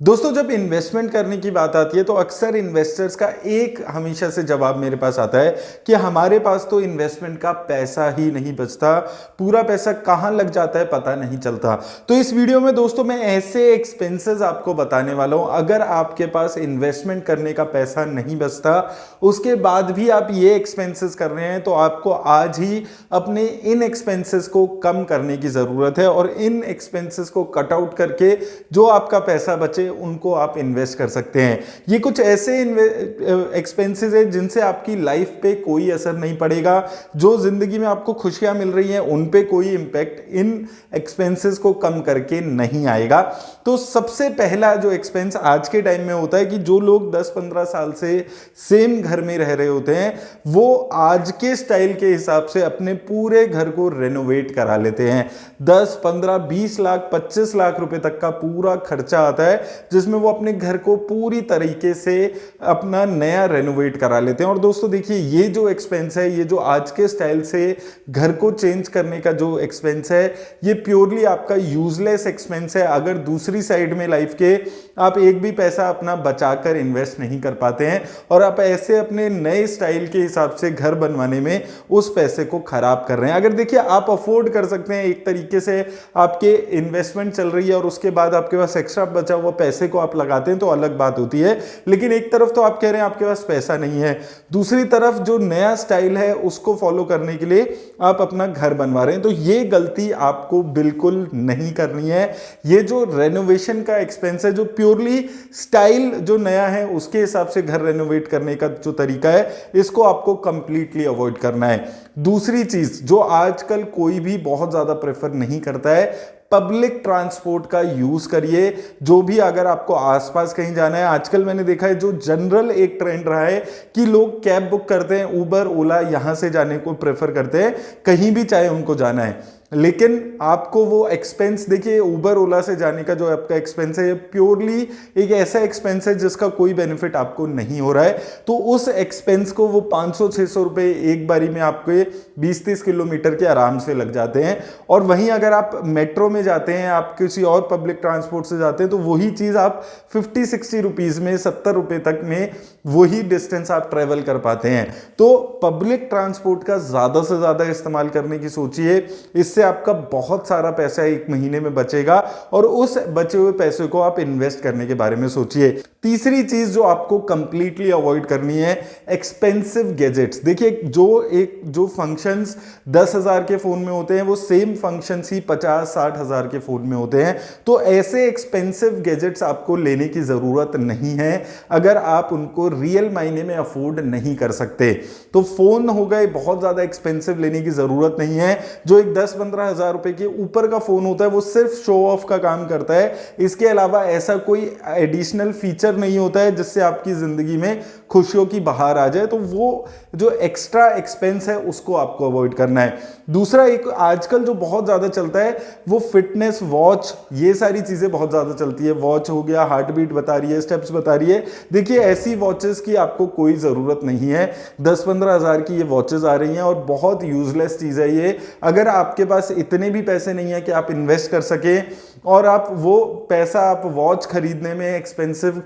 दोस्तों, जब इन्वेस्टमेंट करने की बात आती है तो अक्सर इन्वेस्टर्स का एक हमेशा से जवाब मेरे पास आता है कि हमारे पास तो इन्वेस्टमेंट का पैसा ही नहीं बचता, पूरा पैसा कहां लग जाता है पता नहीं चलता। तो इस वीडियो में दोस्तों मैं ऐसे एक्सपेंसेस आपको बताने वाला हूं, अगर आपके पास इन्वेस्टमेंट करने का पैसा नहीं बचता, उसके बाद भी आप ये एक्सपेंसेस कर रहे हैं, तो आपको आज ही अपने इन एक्सपेंसेस को कम करने की जरूरत है और इन एक्सपेंसेस को कट आउट करके जो आपका पैसा बचे उनको आप इन्वेस्ट कर सकते हैं। ये कुछ ऐसे एक्सपेंसेस है जिनसे आपकी लाइफ पे कोई असर नहीं पड़ेगा, जो जिंदगी में आपको खुशियां मिल रही हैं उन पे कोई इंपैक्ट इन एक्सपेंसेस को कम करके नहीं आएगा। तो सबसे पहला जो एक्सपेंस आज के टाइम में होता है कि जो लोग 10-15 साल से सेम घर में रह रहे होते हैं, वो आज के स्टाइल के हिसाब से अपने पूरे घर को रेनोवेट करा लेते हैं। 10, 15, 20 लाख, 25 लाख रुपए तक का पूरा खर्चा आता है, जिसमें वो अपने घर को पूरी तरीके से अपना नया रेनोवेट करा लेते हैं। और दोस्तों देखिए, ये जो एक्सपेंस है, ये जो आज के स्टाइल से घर को चेंज करने का जो एक्सपेंस है, ये प्योरली आपका यूजलेस एक्सपेंस है। अगर दूसरी साइड में लाइफ के आप एक भी पैसा अपना बचाकर इन्वेस्ट नहीं कर पाते हैं और आप ऐसे अपने नए स्टाइल के हिसाब से घर बनवाने में उस पैसे को खराब कर रहे हैं। अगर देखिए आप अफोर्ड कर सकते हैं, एक तरीके से आपके इन्वेस्टमेंट चल रही है और उसके बाद आपके पास एक्स्ट्रा बचा हुआ पैसे को आप लगाते हैं, तो अलग बात होती है। लेकिन एक तरफ तो आप कह रहे हैं आपके पास पैसा नहीं है, दूसरी तरफ जो नया स्टाइल है उसको फॉलो करने के लिए आप अपना घर बनवा रहे हैं, तो ये गलती आपको बिल्कुल नहीं करनी है। ये जो रेनोवेशन का एक्सपेंस है, जो प्योरली स्टाइल जो नया है उसके हिसाब से घर रेनोवेट करने का जो तरीका है, इसको आपको कंप्लीटली अवॉइड करना है। दूसरी चीज जो आजकल कोई भी बहुत ज्यादा प्रेफर नहीं करता है, पब्लिक ट्रांसपोर्ट का यूज करिए। जो भी अगर आपको आसपास कहीं जाना है, आजकल मैंने देखा है जो जनरल एक ट्रेंड रहा है कि लोग कैब बुक करते हैं, उबर ओला यहां से जाने को प्रेफर करते हैं, कहीं भी चाहे उनको जाना है। लेकिन आपको वो एक्सपेंस देखिए, उबर ओला से जाने का जो आपका एक्सपेंस है, ये प्योरली एक ऐसा एक्सपेंस है जिसका कोई बेनिफिट आपको नहीं हो रहा है। तो उस एक्सपेंस को वो 500-600 रुपए एक बारी में आपके 20-30 किलोमीटर के आराम से लग जाते हैं। और वहीं अगर आप मेट्रो में जाते हैं, आप किसी और पब्लिक ट्रांसपोर्ट से जाते हैं, तो वही चीज आप 50-60 रुपीज में, 70 रुपए तक में वही डिस्टेंस आप ट्रेवल कर पाते हैं। तो पब्लिक ट्रांसपोर्ट का ज्यादा से ज्यादा इस्तेमाल करने की सोचिए, इससे आपका बहुत सारा पैसा एक महीने में बचेगा और उस बचे हुए पैसे को आप इन्वेस्ट करने के बारे में सोचिए। तीसरी चीज जो आपको कंप्लीटली अवॉइड करनी है, एक्सपेंसिव गैजेट्स। देखिए, जो फंक्शंस 10,000 के फोन में होते हैं, वो सेम फंक्शंस ही 50-60 हजार के फोन में होते हैं। तो ऐसे एक्सपेंसिव गैजेट्स आपको लेने की जरूरत नहीं है अगर आप उनको रियल मायने में अफोर्ड नहीं कर सकते। तो फोन हो गए, बहुत ज्यादा एक्सपेंसिव लेने की जरूरत नहीं है। जो एक 10-15 हजार रुपए के ऊपर का फोन होता है, वो सिर्फ शो ऑफ का काम करता है। इसके अलावा ऐसा कोई एडिशनल फीचर नहीं होता है जिससे आपकी जिंदगी में खुशियों की बहार आ जाए। तो वो जो एक्स्ट्रा एक्सपेंस है उसको आपको अवॉइड करना है। दूसरा, एक आजकल जो बहुत ज्यादा चलता है वो फिटनेस वॉच, ये सारी चीजें बहुत ज्यादा चलती है। वॉच हो गया, हार्ट बीट बता रही है, स्टेप्स बता रही है। देखिए, ऐसी वॉचेस की आपको कोई जरूरत नहीं है। 10-15 हजार की ये वॉचेस आ रही हैं और बहुत यूजलेस चीज है ये। अगर आपके पास इतने भी पैसे नहीं है कि आप इन्वेस्ट कर सके और आप वो पैसा आप वॉच खरीदने में, एक्सपेंसिव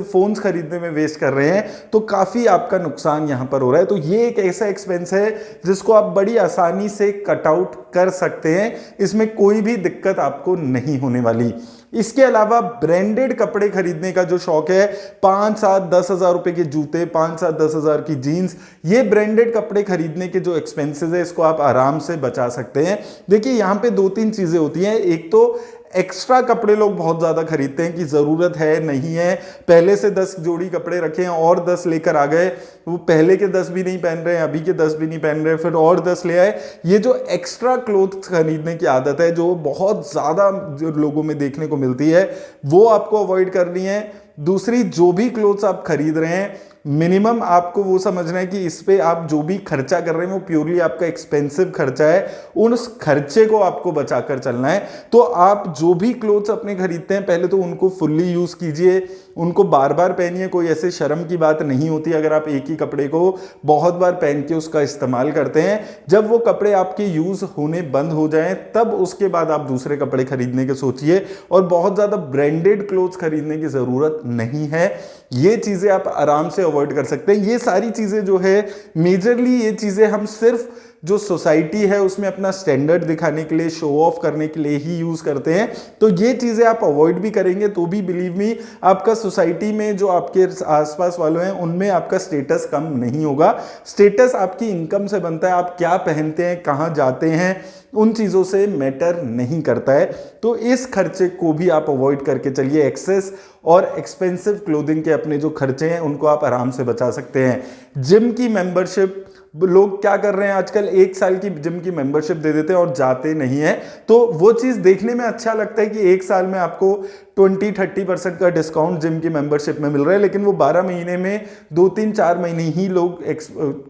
फोन्स खरीदने में वेस्ट कर रहे हैं, तो काफी आपका नुकसान यहां पर हो रहा है। तो ये एक ऐसा एक्सपेंस है जिसको आप बड़ी आसानी से कट आउट कर सकते हैं, इसमें कोई भी दिक्कत आपको नहीं होने वाली। इसके अलावा ब्रांडेड कपड़े खरीदने का जो शौक है, 5-7-10 हजार रुपए के जूते, 5-7-10 हजार की जीन्स, ये ब्रांडेड कपड़े खरीदने के जो एक्सपेंसेस है, इसको आप आराम से बचा सकते हैं। देखिए, यहां पे 2-3 चीजें होती हैं। एक तो एक्स्ट्रा कपड़े लोग बहुत ज्यादा खरीदते हैं कि जरूरत है नहीं है, पहले से 10 जोड़ी कपड़े रखे हैं और 10 लेकर आ गए, वो पहले के 10 भी नहीं पहन रहे हैं, अभी के 10 भी नहीं पहन रहे, फिर और 10 ले आए। ये जो एक्स्ट्रा क्लोथ्स खरीदने की आदत है, जो बहुत ज्यादा जो लोगों में देखने को मिलती है, वो आपको अवॉइड करनी है। दूसरी, जो भी क्लोथ्स आप खरीद रहे हैं मिनिमम आपको वो समझना है कि इस पे आप जो भी खर्चा कर रहे हैं वो प्योरली आपका एक्सपेंसिव खर्चा है, उस खर्चे को आपको बचाकर चलना है। तो आप जो भी क्लोथ्स अपने खरीदते हैं पहले तो उनको फुल्ली यूज कीजिए, उनको बार बार पहनिए, कोई ऐसे शर्म की बात नहीं होती अगर आप एक ही कपड़े को बहुत बार पहन के उसका इस्तेमाल करते हैं। जब वो कपड़े आपके यूज होने बंद हो जाएं तब उसके बाद आप दूसरे कपड़े खरीदने के सोचिए, और बहुत ज्यादा ब्रांडेड क्लोथ्स खरीदने की जरूरत नहीं है। ये चीजें आप आराम से अवॉइड कर सकते हैं। ये सारी चीजें जो है मेजरली ये चीजें हम सिर्फ जो सोसाइटी है उसमें अपना स्टैंडर्ड दिखाने के लिए, शो ऑफ करने के लिए ही यूज करते हैं। तो ये चीजें आप अवॉइड भी करेंगे तो भी बिलीव मी आपका सोसाइटी में जो आपके आसपास वालों हैं उनमें आपका स्टेटस कम नहीं होगा। स्टेटस आपकी इनकम से बनता है, आप क्या पहनते हैं, कहां जाते हैं, उन चीजों से मैटर नहीं करता है। तो इस खर्चे को भी आप अवॉइड करके चलिए। एक्सेस और एक्सपेंसिव क्लोथिंग के अपने जो खर्चे हैं उनको आप आराम से बचा सकते हैं। जिम की मेंबरशिप, लोग क्या कर रहे हैं आजकल, 1 साल की जिम की मेंबरशिप दे देते हैं और जाते नहीं है। तो वो चीज देखने में अच्छा लगता है कि 1 साल में आपको 20-30% का डिस्काउंट जिम की मेंबरशिप में मिल रहा है, लेकिन वो 12 महीने में 2-3-4 महीने ही लोग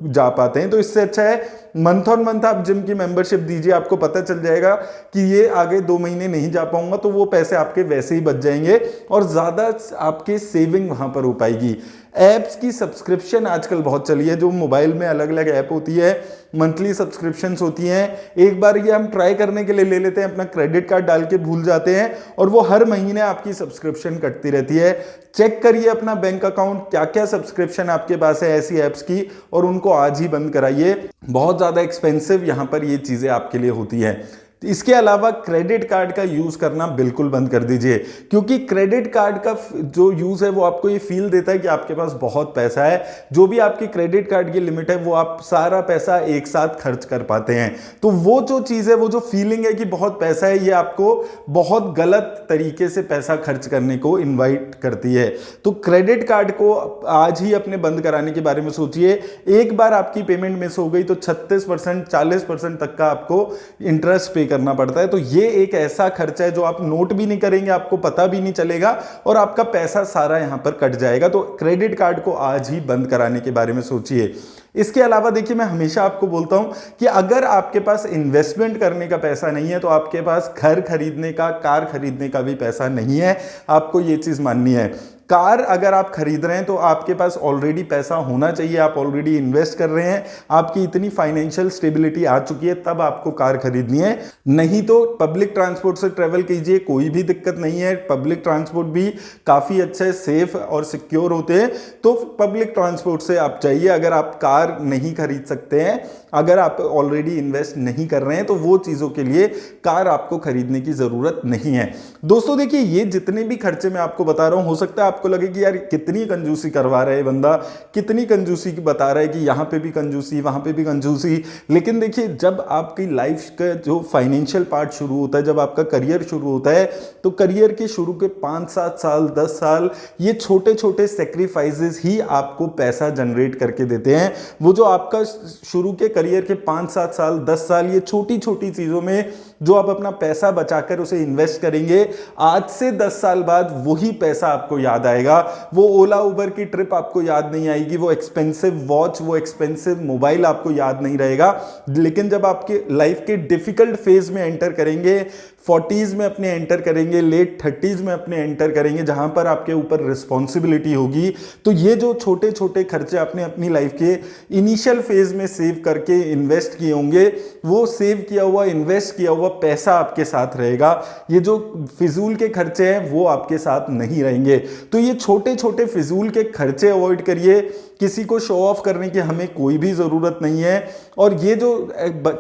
जा पाते हैं। तो इससे अच्छा है मंथ ऑन मंथ आप जिम की मेंबरशिप दीजिए। आपको पता चल जाएगा कि ये आगे 2 महीने नहीं जा पाऊंगा, तो वो पैसे आपके वैसे ही बच जाएंगे और ज्यादा आपकी सेविंग वहां पर हो पाएगी। ऐप्स की सब्सक्रिप्शन आजकल बहुत चली है, जो मोबाइल में अलग अलग ऐप होती है, मंथली सब्सक्रिप्शंस होती हैं। एक बार ये हम ट्राई करने के लिए ले लेते हैं, अपना क्रेडिट कार्ड डाल के भूल जाते हैं और वो हर महीने आपकी सब्सक्रिप्शन कटती रहती है। चेक करिए अपना बैंक अकाउंट, क्या क्या सब्सक्रिप्शन आपके पास है ऐसी ऐप्स की, और उनको आज ही बंद कराइए। बहुत ज्यादा एक्सपेंसिव यहां पर ये चीजें आपके लिए होती है। इसके अलावा क्रेडिट कार्ड का यूज करना बिल्कुल बंद कर दीजिए, क्योंकि क्रेडिट कार्ड का जो यूज है वो आपको ये फील देता है कि आपके पास बहुत पैसा है। जो भी आपकी क्रेडिट कार्ड की लिमिट है वो आप सारा पैसा एक साथ खर्च कर पाते हैं। तो वो जो चीज है, वो जो फीलिंग है कि बहुत पैसा है, ये आपको बहुत गलत तरीके से पैसा खर्च करने को इन्वाइट करती है। तो क्रेडिट कार्ड को आज ही अपने बंद कराने के बारे में सोचिए। एक बार आपकी पेमेंट मिस हो गई तो 36% 40% तक का आपको इंटरेस्ट पे करना पड़ता है। तो ये एक ऐसा खर्चा है जो आप नोट भी नहीं करेंगे, आपको पता भी नहीं चलेगा और आपका पैसा सारा यहां पर कट जाएगा। तो क्रेडिट कार्ड को आज ही बंद कराने के बारे में सोचिए। इसके अलावा देखिए, मैं हमेशा आपको बोलता हूं कि अगर आपके पास इन्वेस्टमेंट करने का पैसा नहीं है तो आपके पास घर खरीदने का, कार खरीदने का भी पैसा नहीं है। आपको ये चीज माननी है। कार अगर आप खरीद रहे हैं तो आपके पास ऑलरेडी पैसा होना चाहिए, आप ऑलरेडी इन्वेस्ट कर रहे हैं, आपकी इतनी फाइनेंशियल स्टेबिलिटी आ चुकी है, तब आपको कार खरीदनी है। नहीं तो पब्लिक ट्रांसपोर्ट से ट्रेवल कीजिए, कोई भी दिक्कत नहीं है। पब्लिक ट्रांसपोर्ट भी काफी अच्छे, सेफ और सिक्योर होते हैं, तो पब्लिक ट्रांसपोर्ट से आप जाइए। अगर आप कार नहीं खरीद सकते हैं, अगर आप ऑलरेडी इन्वेस्ट नहीं कर रहे हैं, तो वो चीजों के लिए कार आपको खरीदने की जरूरत नहीं है। दोस्तों देखिए, ये जितने भी खर्चे मैं आपको बता रहा हूं, हो सकता है आपको लगे कि यार कितनी कंजूसी करवा रहा है बंदा, कितनी कंजूसी बता रहा है कि यहां पे भी कंजूसी, वहां पे भी कंजूसी। लेकिन देखिए, जब आपकी लाइफ का जो फाइनेंशियल पार्ट शुरू होता है, जब आपका करियर शुरू होता है, तो करियर के शुरू के 5-7 साल, 10 साल, ये छोटे छोटे सेक्रीफाइसेस ही आपको पैसा जनरेट करके देते हैं। वो जो आपका शुरू के करियर के 5-7 साल, 10 साल, ये छोटी छोटी चीजों में जो आप अपना पैसा बचाकर उसे इन्वेस्ट करेंगे, आज से 10 साल बाद वही पैसा आपको याद आएगा। वो ओला उबर की ट्रिप आपको याद नहीं आएगी, वो एक्सपेंसिव वॉच, वो एक्सपेंसिव मोबाइल आपको याद नहीं रहेगा। लेकिन जब आपके लाइफ के डिफिकल्ट फेज में एंटर करेंगे, 40s में अपने एंटर करेंगे, लेट 30s में अपने एंटर करेंगे, जहां पर आपके ऊपर रिस्पॉन्सिबिलिटी होगी, तो ये जो छोटे छोटे खर्चे आपने अपनी लाइफ के इनिशियल फेज में सेव करके इन्वेस्ट किए होंगे, वो सेव किया हुआ, इन्वेस्ट किया हुआ पैसा आपके साथ रहेगा। ये जो फिजूल के खर्चे हैं वो आपके साथ नहीं रहेंगे। तो ये छोटे छोटे फिजूल के खर्चे अवॉइड करिए। किसी को शो ऑफ करने की हमें कोई भी जरूरत नहीं है, और ये जो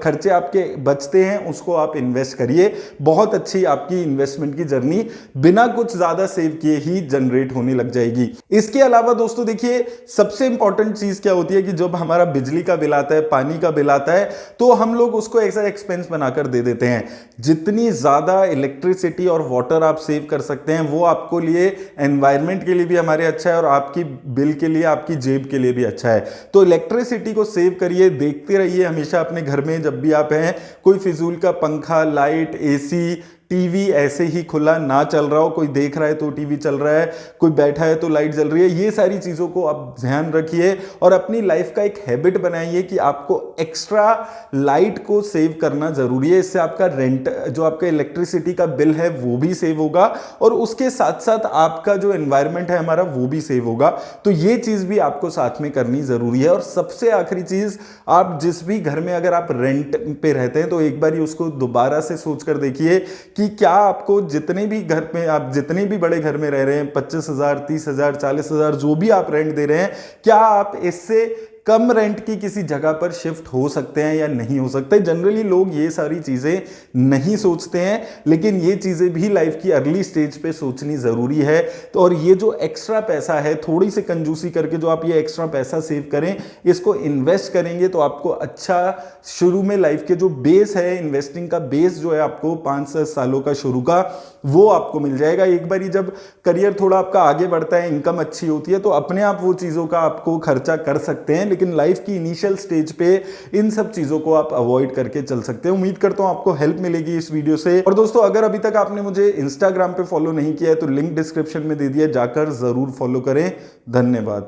खर्चे आपके बचते हैं उसको आप इन्वेस्ट करिए। बहुत अच्छी आपकी इन्वेस्टमेंट की जर्नी बिना कुछ ज्यादा सेव किए ही जनरेट होने लग जाएगी। इसके अलावा दोस्तों देखिए, सबसे इंपॉर्टेंट चीज क्या होती है कि जब हमारा बिजली का बिल आता है, पानी का बिल आता है, तो हम लोग उसको ऐसा एक्सपेंस बनाकर दे देते हैं। जितनी ज्यादा इलेक्ट्रिसिटी और वाटर आप सेव कर सकते हैं, वो आपको लिए एनवायरमेंट के लिए भी हमारे अच्छा है और आपकी बिल के लिए, आपकी जेब के लिए भी अच्छा है। तो इलेक्ट्रिसिटी को सेव करिए, देखते रहिए हमेशा अपने घर में, जब भी आप हैं, कोई फिजूल का पंखा, लाइट, एसी, टीवी ऐसे ही खुला ना चल रहा हो, कोई देख रहा है तो टीवी चल रहा है, कोई बैठा है तो लाइट जल रही है। ये सारी चीजों को आप ध्यान रखिए और अपनी लाइफ का एक हैबिट बनाइए कि आपको एक्स्ट्रा लाइट को सेव करना जरूरी है। इससे आपका रेंट, जो आपका इलेक्ट्रिसिटी का बिल है वो भी सेव होगा और उसके साथ साथ आपका जो एनवायरनमेंट है हमारा वो भी सेव होगा। तो ये चीज भी आपको साथ में करनी जरूरी है। और सबसे आखिरी चीज, आप जिस भी घर में अगर आप रेंट पे रहते हैं तो एक बार उसको दोबारा से सोचकर देखिए कि क्या आपको जितने भी घर में, आप जितने भी बड़े घर में रह रहे हैं, 25,000, 30,000, 40,000 जो भी आप रेंट दे रहे हैं, क्या आप इससे कम रेंट की किसी जगह पर शिफ्ट हो सकते हैं या नहीं हो सकते। जनरली लोग ये सारी चीजें नहीं सोचते हैं, लेकिन ये चीजें भी लाइफ की अर्ली स्टेज पे सोचनी जरूरी है। तो और ये जो एक्स्ट्रा पैसा है, थोड़ी सी कंजूसी करके जो आप ये एक्स्ट्रा पैसा सेव करें, इसको इन्वेस्ट करेंगे तो आपको अच्छा शुरू में लाइफ के जो बेस है, इन्वेस्टिंग का बेस जो है आपको 5-7 सालों का शुरू का, वो आपको मिल जाएगा। एक बार जब करियर थोड़ा आपका आगे बढ़ता है, इनकम अच्छी होती है, तो अपने आप वो चीजों का आपको खर्चा कर सकते हैं। लेकिन लाइफ की इनिशियल स्टेज पे इन सब चीजों को आप अवॉइड करके चल सकते हैं। उम्मीद करता हूं आपको हेल्प मिलेगी इस वीडियो से। और दोस्तों, अगर अभी तक आपने मुझे इंस्टाग्राम पे फॉलो नहीं किया है तो लिंक डिस्क्रिप्शन में दे दिया, जाकर जरूर फॉलो करें। धन्यवाद।